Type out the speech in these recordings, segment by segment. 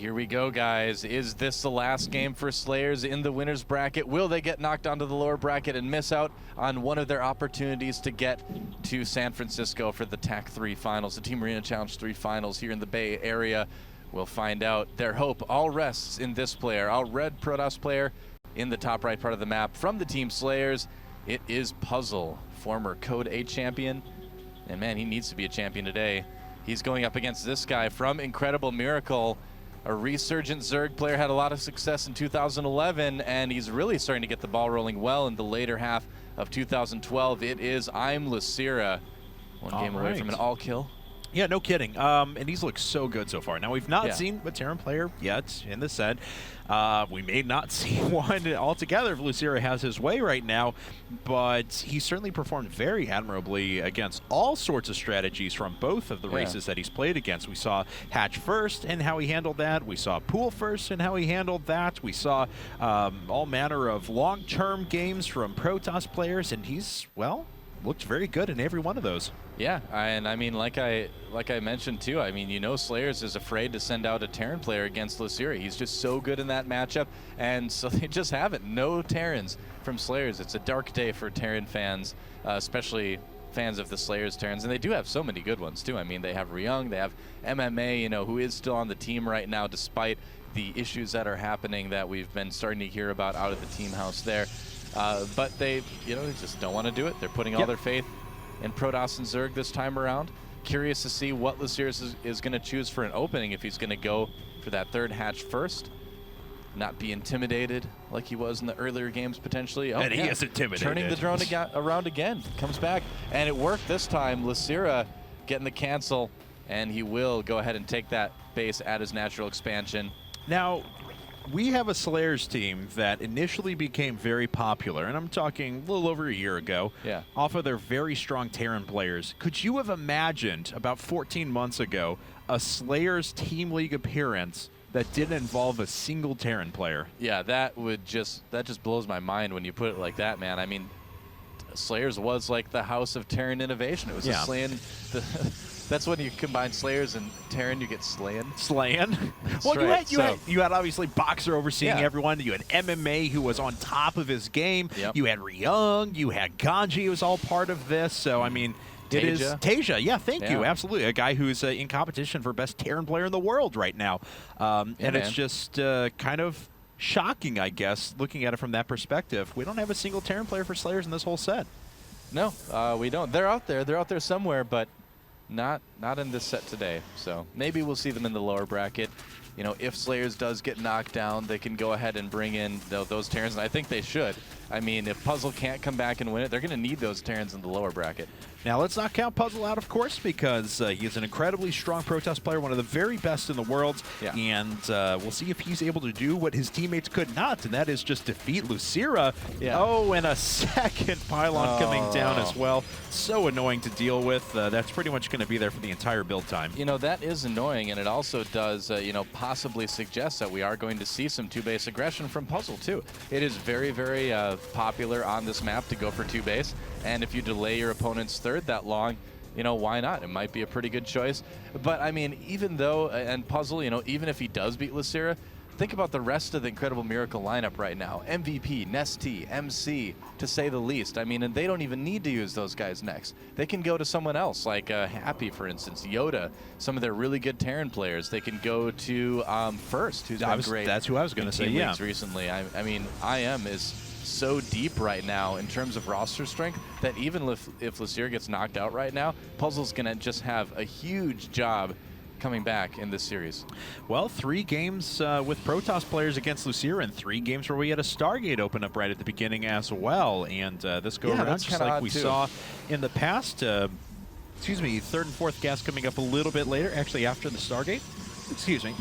Here we go, guys. Is this the last game for SlayerS in the winner's bracket? Will they get knocked onto the lower bracket and miss out on one of their opportunities to get to San Francisco for the TAC3 finals, the Team Arena Challenge 3 finals here in the Bay Area? We'll find out. Their hope all rests in this player, our red Protoss player in the top right part of the map from the team SlayerS. It is Puzzle, former Code 8 champion. And man, he needs to be a champion today. He's going up against this guy from Incredible Miracle. A resurgent Zerg player, had a lot of success in 2011, and he's really starting to get the ball rolling well in the later half of 2012. It is IGNProLeague. One game away from an all-kill. Yeah, no kidding. And he's looked so good so far. Now, we've not seen a Terran player yet in the set. We may not see one altogether if LosirA has his way right now, but he certainly performed very admirably against all sorts of strategies from both of the races that he's played against. We saw Hatch first and how he handled that. We saw Pool first and how he handled that. We saw all manner of long-term games from Protoss players, and he's, well, looked very good in every one of those. Yeah, and I mean, like I mentioned too, I mean, you know, SlayerS is afraid to send out a Terran player against LosirA. He's just so good in that matchup, and so they just haven't. No Terrans from SlayerS. It's a dark day for Terran fans, especially fans of the SlayerS Terrans, and they do have so many good ones too. I mean, they have Ryung, they have MMA, you know, who is still on the team right now despite the issues that are happening that we've been starting to hear about out of the team house there. But they, you know, they just don't want to do it. They're putting all their faith in Protoss and Zerg this time around. Curious to see what LosirA is going to choose for an opening, if he's going to go for that third hatch first, not be intimidated like he was in the earlier games potentially. Oh, and he is intimidated. Turning the drone around again, comes back, and it worked this time. LosirA getting the cancel, and he will go ahead and take that base at his natural expansion. Now, we have a SlayerS team that initially became very popular, and I'm talking a little over a year ago, off of their very strong Terran players. Could you have imagined about 14 months ago a SlayerS Team League appearance that didn't involve a single Terran player? Yeah, that just blows my mind when you put it like that, man. I mean, SlayerS was like the house of Terran innovation. It was a slaying. That's when you combine SlayerS and Terran, you get Slayin. Slayin? Well, right. you had obviously Boxer overseeing everyone. You had MMA, who was on top of his game. You had Ryung. You had Ganji, who was all part of this. So, I mean, it is Tasia. Yeah, thank you. Absolutely. A guy who's in competition for best Terran player in the world right now. And it's just kind of shocking, I guess, looking at it from that perspective. We don't have a single Terran player for SlayerS in this whole set. No, we don't. They're out there. They're out there somewhere, but not in this set today. So maybe we'll see them in the lower bracket. You know, if SlayerS does get knocked down, they can go ahead and bring in those Terrans, and I think they should. I mean, if Puzzle can't come back and win it, they're going to need those Terrans in the lower bracket. Now, let's not count Puzzle out, of course, because he is an incredibly strong Protoss player, one of the very best in the world, and we'll see if he's able to do what his teammates could not, and that is just defeat LosirA. Oh, and a second pylon coming down as well. So annoying to deal with. That's pretty much going to be there for the entire build time. You know, that is annoying, and it also does, you know, possibly suggest that we are going to see some two-base aggression from Puzzle, too. It is very, very popular on this map to go for two-base, and if you delay your opponent's third that long, you know, why not? It might be a pretty good choice. But, I mean, even though, and Puzzle, you know, even if he does beat LosirA, think about the rest of the Incredible Miracle lineup right now. MVP, Nesty, MC, to say the least. I mean, and they don't even need to use those guys next. They can go to someone else, like Happy, for instance, Yoda, some of their really good Terran players. They can go to First, who's been great. That's who I was going to say, recently. I mean, IM is so deep right now in terms of roster strength that even if LosirA gets knocked out right now, Puzzle's going to just have a huge job coming back in this series. Well, 3 games with Protoss players against LosirA, and 3 games where we had a Stargate open up right at the beginning as well. And this go around, just like we saw in the past. Excuse me, 3rd and 4th gas coming up a little bit later, actually after the Stargate. Excuse me.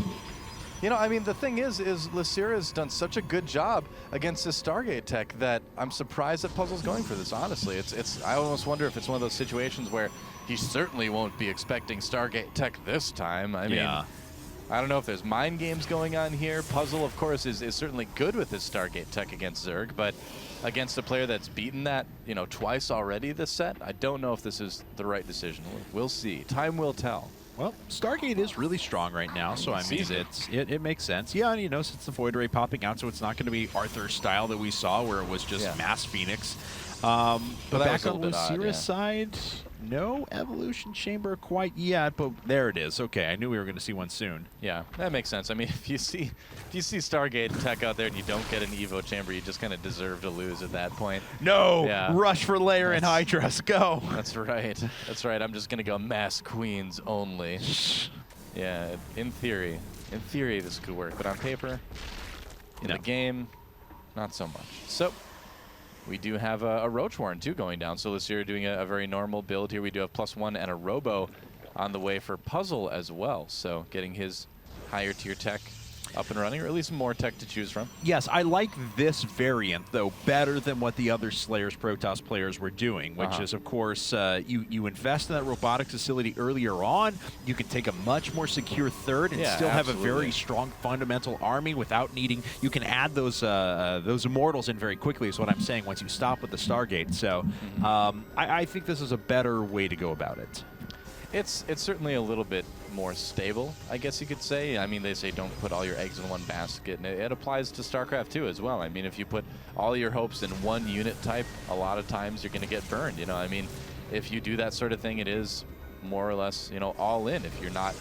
You know, I mean, the thing is LosirA has done such a good job against this Stargate tech that I'm surprised that Puzzle's going for this, honestly. I almost wonder if it's one of those situations where he certainly won't be expecting Stargate tech this time. I mean, I don't know if there's mind games going on here. Puzzle, of course, is certainly good with his Stargate tech against Zerg, but against a player that's beaten that, you know, twice already this set, I don't know if this is the right decision. We'll see. Time will tell. Well, Stargate is really strong right now, so I mean, it makes sense. Yeah, and you know, since the Void Ray popping out, so it's not going to be Arthur style that we saw, where it was just mass Phoenix. But back on LosirA's side, no Evolution Chamber quite yet, but there it is. Okay, I knew we were going to see one soon. Yeah, that makes sense. I mean, if you see Stargate Tech out there and you don't get an Evo Chamber, you just kind of deserve to lose at that point. No! Yeah. Rush for Lair and Hydras, go! That's right. That's right. I'm just going to go Mass Queens only. Yeah, in theory, this could work, but on paper, in the game, not so much. So we do have a Roach Warren, too, going down. So LosirA doing a very normal build here. We do have +1 and a Robo on the way for Puzzle as well. So getting his higher tier tech up and running, or at least more tech to choose from. Yes, I like this variant, though, better than what the other SlayerS Protoss players were doing, which is, of course, you invest in that robotics facility earlier on, you can take a much more secure third and still have a very strong fundamental army without needing, you can add those Immortals in very quickly is what I'm saying once you stop with the Stargate. So I think this is a better way to go about it. It's certainly a little bit more stable, I guess you could say. I mean, they say don't put all your eggs in one basket, and it applies to StarCraft 2 as well. I mean, if you put all your hopes in one unit type, a lot of times you're going to get burned, you know. I mean, if you do that sort of thing, it is more or less, you know, all in if you're not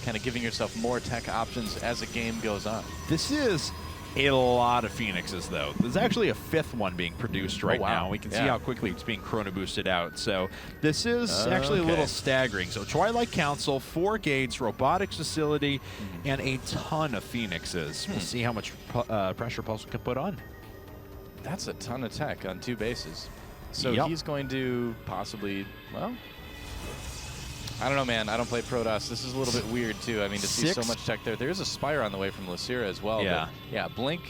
kind of giving yourself more tech options as a game goes on. This is a lot of Phoenixes, though. There's actually a 5th one being produced right now. We can see how quickly it's being chrono boosted out. So this is actually a little staggering. So Twilight Council, 4 gates, robotics facility, and a ton of Phoenixes. We'll see how much pressure Puzzle can put on. That's a ton of tech on 2 bases. So he's going to possibly, well, I don't know, man. I don't play Protoss. This is a little bit weird, too. I mean, to see so much tech there. There's a Spire on the way from LosirA as well. Yeah. But yeah, Blink.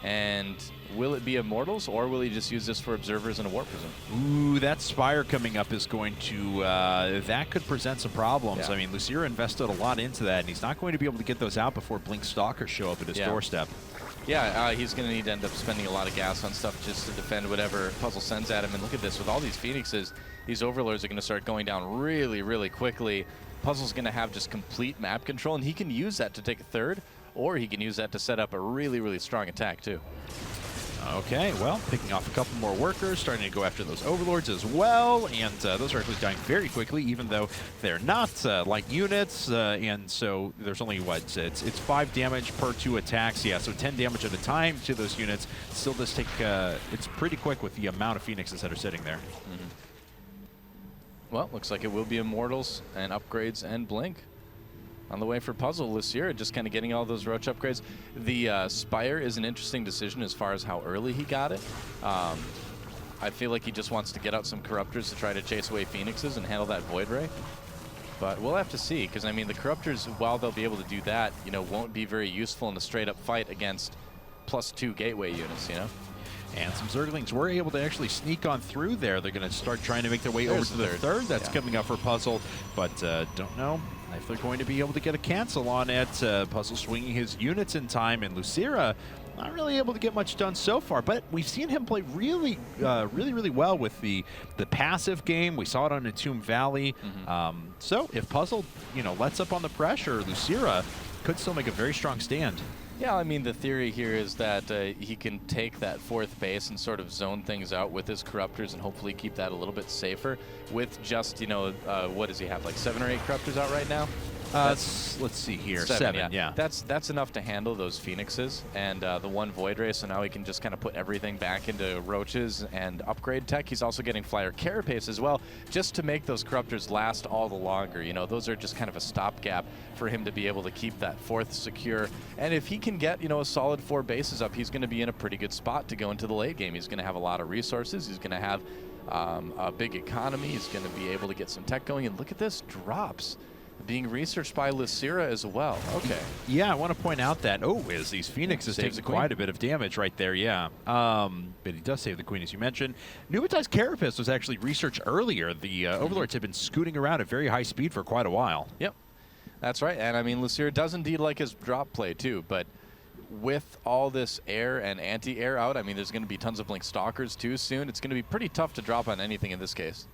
And will it be Immortals, or will he just use this for Observers and a Warp Prism? Ooh, that Spire coming up is going to, that could present some problems. I mean, LosirA invested a lot into that, and he's not going to be able to get those out before Blink Stalkers show up at his doorstep. Yeah, he's going to need to end up spending a lot of gas on stuff just to defend whatever Puzzle sends at him. And look at this, with all these Phoenixes, these Overlords are going to start going down really, really quickly. Puzzle's going to have just complete map control, and he can use that to take a third, or he can use that to set up a really, really strong attack, too. Okay, well, picking off a couple more workers, starting to go after those Overlords as well, and those are actually dying very quickly, even though they're not light units, and so there's only, what, it's 5 damage per 2 attacks, yeah, so 10 damage at a time to those units. Still does take, it's pretty quick with the amount of Phoenixes that are sitting there. Well, looks like it will be Immortals and upgrades and Blink. On the way for Puzzle, LosirA just kind of getting all those Roach upgrades. The Spire is an interesting decision as far as how early he got it. I feel like he just wants to get out some Corruptors to try to chase away Phoenixes and handle that Void Ray. But we'll have to see, because I mean, the Corruptors, while they'll be able to do that, you know, won't be very useful in a straight-up fight against +2 Gateway units, you know? And some Zerglings were able to actually sneak on through there. They're going to start trying to make their way over to the third. That's coming up for Puzzle, but don't know if they're going to be able to get a cancel on it. Puzzle swinging his units in time, and LosirA not really able to get much done so far, but we've seen him play really, really well with the passive game. We saw it on Entomb Valley. So if Puzzle, you know, lets up on the pressure, LosirA could still make a very strong stand. Yeah, I mean, the theory here is that he can take that 4th base and sort of zone things out with his Corruptors and hopefully keep that a little bit safer with just, you know, what does he have, like 7 or 8 Corruptors out right now? Let's see here. 7, yeah. That's enough to handle those Phoenixes and the 1 Void Ray, so now he can just kind of put everything back into Roaches and upgrade tech. He's also getting Flyer Carapace as well, just to make those Corruptors last all the longer. You know, those are just kind of a stopgap for him to be able to keep that 4th secure. And if he can get, you know, a solid 4 bases up, he's going to be in a pretty good spot to go into the late game. He's going to have a lot of resources. He's going to have a big economy. He's going to be able to get some tech going. And look at this, drops being researched by LosirA as well. Okay. Yeah, I want to point out that, as these Phoenixes take quite a bit of damage right there, yeah. But he does save the Queen, as you mentioned. Nubatai's Carapace was actually researched earlier. The Overlords have been scooting around at very high speed for quite a while. Yep, that's right. And I mean, LosirA does indeed like his drop play too, but with all this air and anti-air out, I mean, there's going to be tons of Blink Stalkers too soon. It's going to be pretty tough to drop on anything in this case.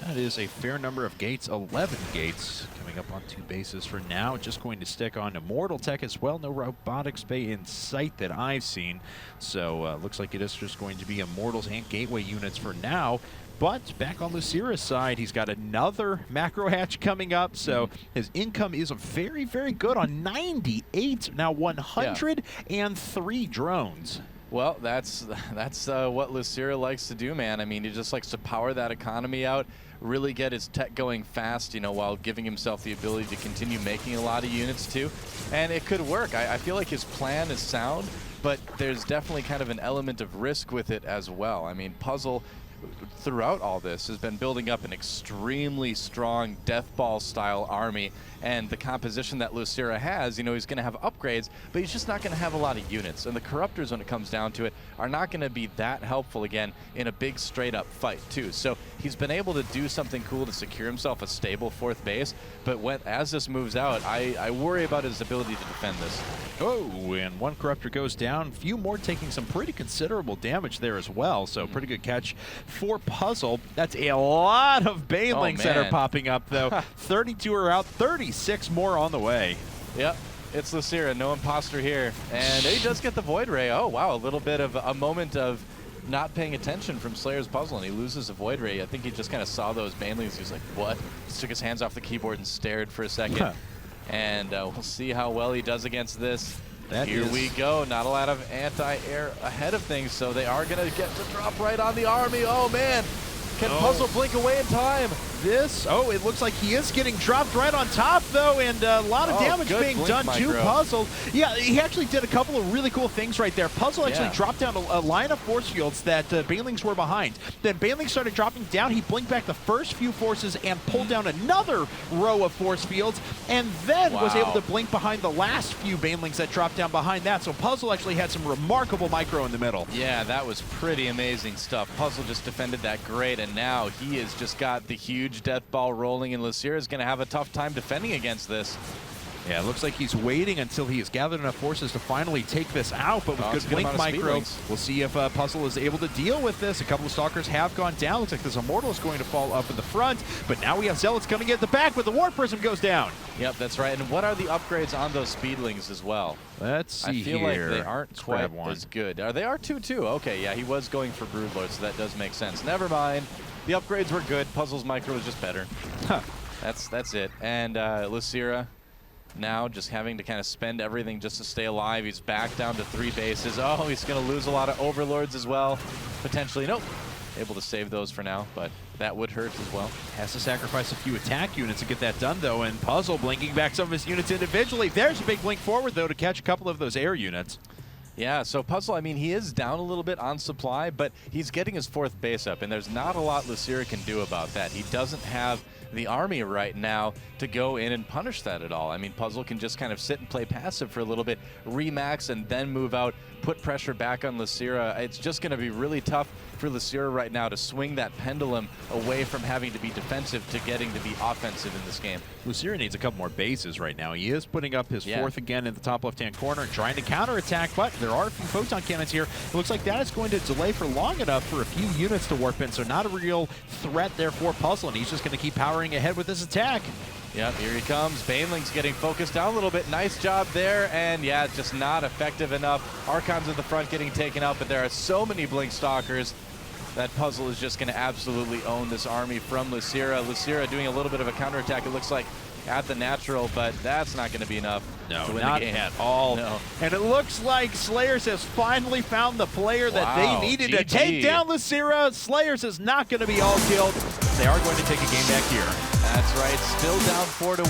That is a fair number of gates, 11 gates coming up on 2 bases for now. Just going to stick on Immortal Tech as well. No Robotics Bay in sight that I've seen. So looks like it is just going to be Immortals and Gateway units for now. But back on LosirA's side, he's got another macro hatch coming up. So his income is very, very good on 98, now 103 drones. Well, that's what LosirA likes to do, man. I mean, he just likes to power that economy out, really get his tech going fast, you know, while giving himself the ability to continue making a lot of units too. And it could work. I feel like his plan is sound, but there's definitely kind of an element of risk with it as well. I mean, Puzzle, throughout all this, has been building up an extremely strong Deathball style army, and the composition that LosirA has, you know, he's going to have upgrades, but he's just not going to have a lot of units, and the Corruptors, when it comes down to it, are not going to be that helpful again in a big straight up fight too. So he's been able to do something cool to secure himself a stable 4th base, but as this moves out, I worry about his ability to defend this. Oh, and 1 Corruptor goes down, a few more taking some pretty considerable damage there as well, so pretty good catch for Puzzle. That's a lot of Banelings that are popping up though. 32 are out, 36 more on the way. Yep, it's LosirA, no imposter here. And he does get the Void Ray. Oh wow, a little bit of a moment of not paying attention from SlayerS Puzzle, and he loses a Void Ray. I think he just kind of saw those Banelings. He was like, what? He took his hands off the keyboard and stared for a second. And we'll see how well he does against this. Here we go. Not a lot of anti-air ahead of things, so they are going to get to drop right on the army. Oh, man. Can Puzzle blink away in time? It looks like he is getting dropped right on top, though, and a lot of damage being done to Puzzle. Yeah, he actually did a couple of really cool things right there. Puzzle actually dropped down a line of force fields that Banelings were behind. Then Banelings started dropping down. He blinked back the first few forces and pulled down another row of force fields, and then was able to blink behind the last few Banelings that dropped down behind that. So Puzzle actually had some remarkable micro in the middle. Yeah, that was pretty amazing stuff. Puzzle just defended that great, and now he has just got the huge death ball rolling, and LosirA is going to have a tough time defending against this. Yeah, it looks like he's waiting until he has gathered enough forces to finally take this out, but with good blink micro, we'll see if Puzzle is able to deal with this. A couple of Stalkers have gone down. Looks like this Immortal is going to fall up in the front, but now we have Zealots coming in the back, but the Ward Prism goes down. Yep, that's right. And what are the upgrades on those Speedlings as well? Let's see here. I feel like they aren't quite as good. They are 2-2. Okay, yeah, he was going for Broodlord, so that does make sense. Never mind. The upgrades were good. Puzzle's micro was just better. That's it. And LosirA now just having to kind of spend everything just to stay alive. He's back down to 3 bases. Oh, he's going to lose a lot of Overlords as well. Potentially. Nope. Able to save those for now, but that would hurt as well. Has to sacrifice a few attack units to get that done, though, and Puzzle blinking back some of his units individually. There's a big blink forward, though, to catch a couple of those air units. Yeah, so Puzzle, I mean, he is down a little bit on supply, but he's getting his 4th base up, and there's not a lot LosirA can do about that. He doesn't have the army right now to go in and punish that at all. I mean, Puzzle can just kind of sit and play passive for a little bit, remax, and then move out, put pressure back on LosirA. It's just going to be really tough for LosirA right now to swing that pendulum away from having to be defensive to getting to be offensive in this game. LosirA needs a couple more bases right now. He is putting up his 4th again in the top left-hand corner, trying to counterattack, but there are a few photon cannons here. It looks like that is going to delay for long enough for a few units to warp in, so not a real threat there for Puzzle, and he's just going to keep powering ahead with this attack. Yep, here he comes. Baneling's getting focused down a little bit. Nice job there, and yeah, just not effective enough. Archons at the front getting taken out, but there are so many Blink Stalkers that Puzzle is just going to absolutely own this army from LosirA. LosirA doing a little bit of a counterattack, it looks like, at the natural, but that's not going to be enough to win the game. At all. No. And it looks like SlayerS has finally found the player that they needed to take down LosirA. SlayerS is not going to be all killed. They are going to take a game back here. That's right. Still down 4-1.